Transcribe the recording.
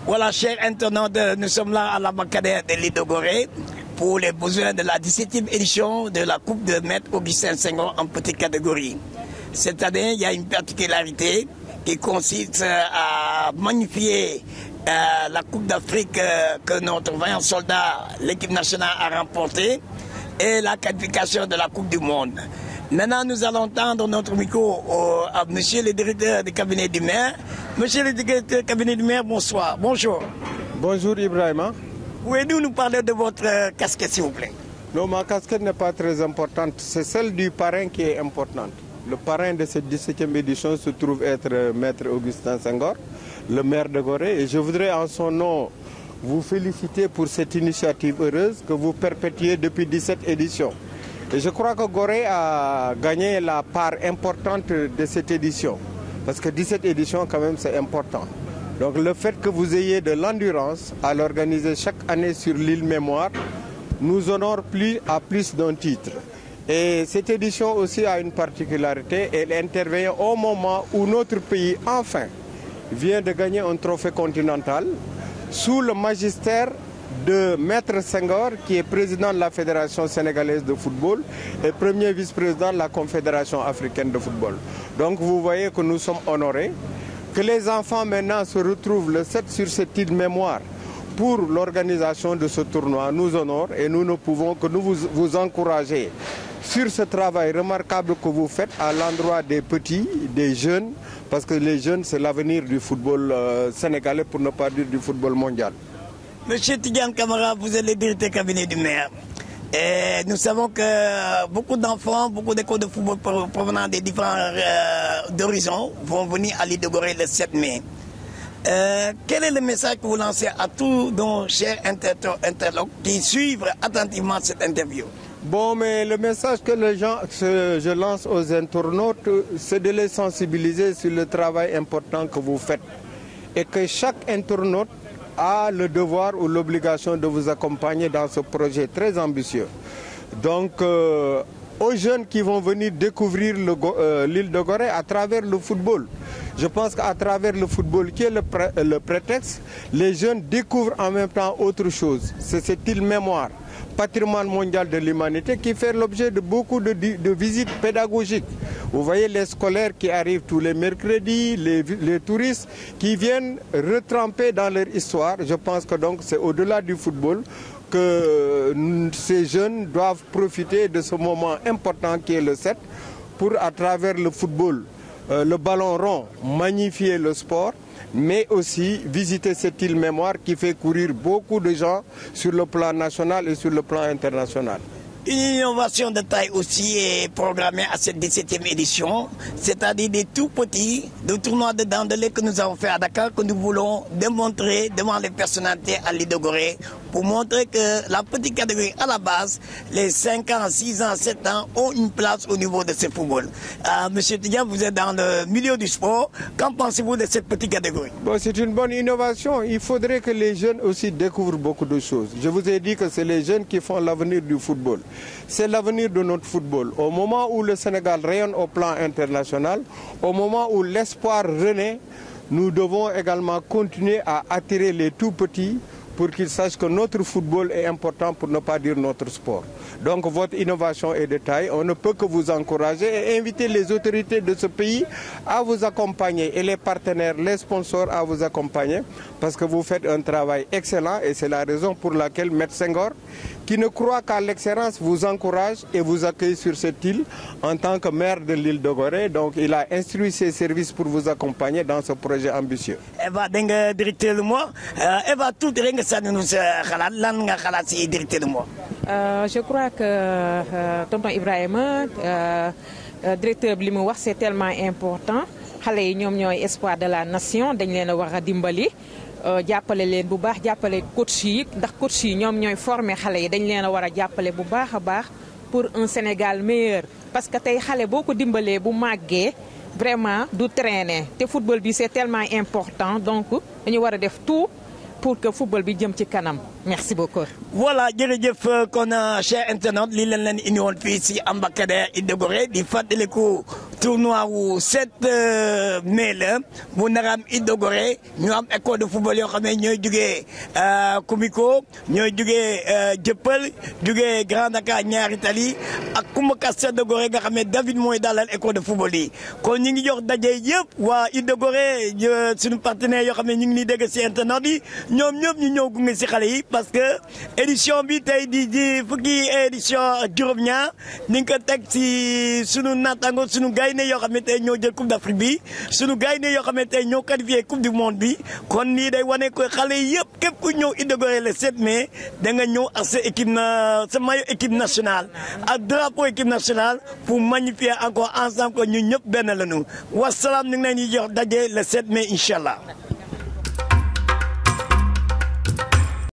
Voilà, chers internautes, nous sommes là à l'Ambacadère de l'île de Gorée pour les besoins de la 17e édition de la Coupe de Maître Augustin Senghor en petite catégorie. Cette année, il y a une particularité qui consiste à magnifier la Coupe d'Afrique que notre vaillant soldat, l'équipe nationale, a remportée et la qualification de la Coupe du Monde. Maintenant, nous allons tendre notre micro à monsieur le directeur du cabinet du maire. Monsieur le directeur du cabinet du maire, bonsoir. Bonjour. Bonjour Ibrahima. Pouvez-vous nous parler de votre casquette, s'il vous plaît? Non, ma casquette n'est pas très importante. C'est celle du parrain qui est importante. Le parrain de cette 17e édition se trouve être Maître Augustin Senghor, le maire de Gorée. Et je voudrais en son nom vous féliciter pour cette initiative heureuse que vous perpétuez depuis 17 éditions. Et je crois que Gorée a gagné la part importante de cette édition. Parce que 17 éditions, quand même, c'est important. Donc le fait que vous ayez de l'endurance à l'organiser chaque année sur l'île Mémoire nous honore à plus d'un titre. Et cette édition aussi a une particularité. Elle intervient au moment où notre pays, enfin, vient de gagner un trophée continental sous le magistère de Maître Senghor, qui est président de la Fédération sénégalaise de football et premier vice-président de la Confédération africaine de football. Donc vous voyez que nous sommes honorés. Que les enfants maintenant se retrouvent le 7 sur cette île Mémoire pour l'organisation de ce tournoi nous honore et nous ne pouvons que nous vous encourager sur ce travail remarquable que vous faites à l'endroit des petits, des jeunes, parce que les jeunes c'est l'avenir du football sénégalais, pour ne pas dire du football mondial. Monsieur Tidiane Camara, vous êtes le directeur cabinet du maire. Et nous savons que beaucoup d'enfants, beaucoup d'écoles de football provenant des différents horizons vont venir à l'île de Gorée le 7 mai. Quel est le message que vous lancez à tous nos chers interlocuteurs qui suivent attentivement cette interview? Bon, mais le message que je lance aux internautes, c'est de les sensibiliser sur le travail important que vous faites. Et que chaque internaute a le devoir ou l'obligation de vous accompagner dans ce projet très ambitieux. Donc, aux jeunes qui vont venir découvrir l'île de Gorée à travers le football. Je pense qu'à travers le football, qui est le prétexte, les jeunes découvrent en même temps autre chose. C'est cette île Mémoire, patrimoine mondial de l'humanité, qui fait l'objet de beaucoup de visites pédagogiques. Vous voyez les scolaires qui arrivent tous les mercredis, les touristes qui viennent retremper dans leur histoire. Je pense que donc c'est au-delà du football que ces jeunes doivent profiter de ce moment important qui est le 7 pour, à travers le football, le ballon rond, magnifier le sport, mais aussi visiter cette île Mémoire qui fait courir beaucoup de gens sur le plan national et sur le plan international. Une innovation de taille aussi est programmée à cette 17e édition, c'est-à-dire des tout petits, de tournois de dandelé que nous avons fait à Dakar, que nous voulons démontrer devant les personnalités à l'île de Gorée, pour montrer que la petite catégorie à la base, les 5 ans, 6 ans, 7 ans, ont une place au niveau de ce football. Monsieur Tidiane, vous êtes dans le milieu du sport, qu'en pensez-vous de cette petite catégorie? Bon, c'est une bonne innovation. Il faudrait que les jeunes aussi découvrent beaucoup de choses. Je vous ai dit que c'est les jeunes qui font l'avenir du football. C'est l'avenir de notre football. Au moment où le Sénégal rayonne au plan international, au moment où l'espoir renaît, nous devons également continuer à attirer les tout petits pour qu'ils sachent que notre football est important, pour ne pas dire notre sport. Donc votre innovation est de taille. On ne peut que vous encourager et inviter les autorités de ce pays à vous accompagner et les partenaires, les sponsors à vous accompagner parce que vous faites un travail excellent et c'est la raison pour laquelle Maître Senghor, qui ne croit qu'à l'excellence, vous encourage et vous accueille sur cette île en tant que maire de l'île de Gorée. Donc il a instruit ses services pour vous accompagner dans ce projet ambitieux. Eva, directeur de moi. Eva, tout directeur de moi. Je crois que tonton Ibrahima, directeur bi li mu wax c'est tellement important. Xalé yi ñom ñoy espoir de la nation, dañ leen wara dimbali. Jàppale leen bu baax, jàppale coach yi ndax coach yi ñoom ñooy former xale yi dañ leen a war a jàppale bu baax a baax pour un Sénégal meilleur parce que tey xale boo ko dimbalee bu màggee vraiment du traîner te football bi c'est tellement important donc dañu war a def tout pour que football bi jëm ci kanam. Merci beaucoup. Voilà, jërëjëf kon cher internaute li leen indi woon fii si Ambacadère Île de Gorée di fàttaliku tournoi wu 7 mai la bu nar a am Île de Gorée ñu am école de football yoo xam ne ñooy jugee Comico ñooy jugee Dieuppeul jugee Grand Dakar ñaari tali ak Coumba Castell de Gorée nga xam ne David mooy dalal école de football yi kon ñu ngi jox daje yëpp waa Île de Gorée suñu partenaires yoo xam ne ñu ngi nii dégg si internet yi ñoom ñëpp ñu ñëw gunge si xale yi parce que édition bi tey di fukki édition juróom-ñaar ni nga ko teg si sunu naataango sunu gaynde yoo xam ne tey ñoo jël coupe d'Afrique bi sunu gaynde yoo xam ne tey ñoo qualifié coupe du monde bi kon nii day wane ko xale yi yëpp képp ku ñëw Île de Gorée le 7 mai da nga ñëw ak sa équipe sa maillot équipe nationale ak drapeau équipe nationale pour magnifier encore ensemble que ñun ñëpp benn la ñu wasalaam ñu ngi leen di jox daje le 7 mai incha allah.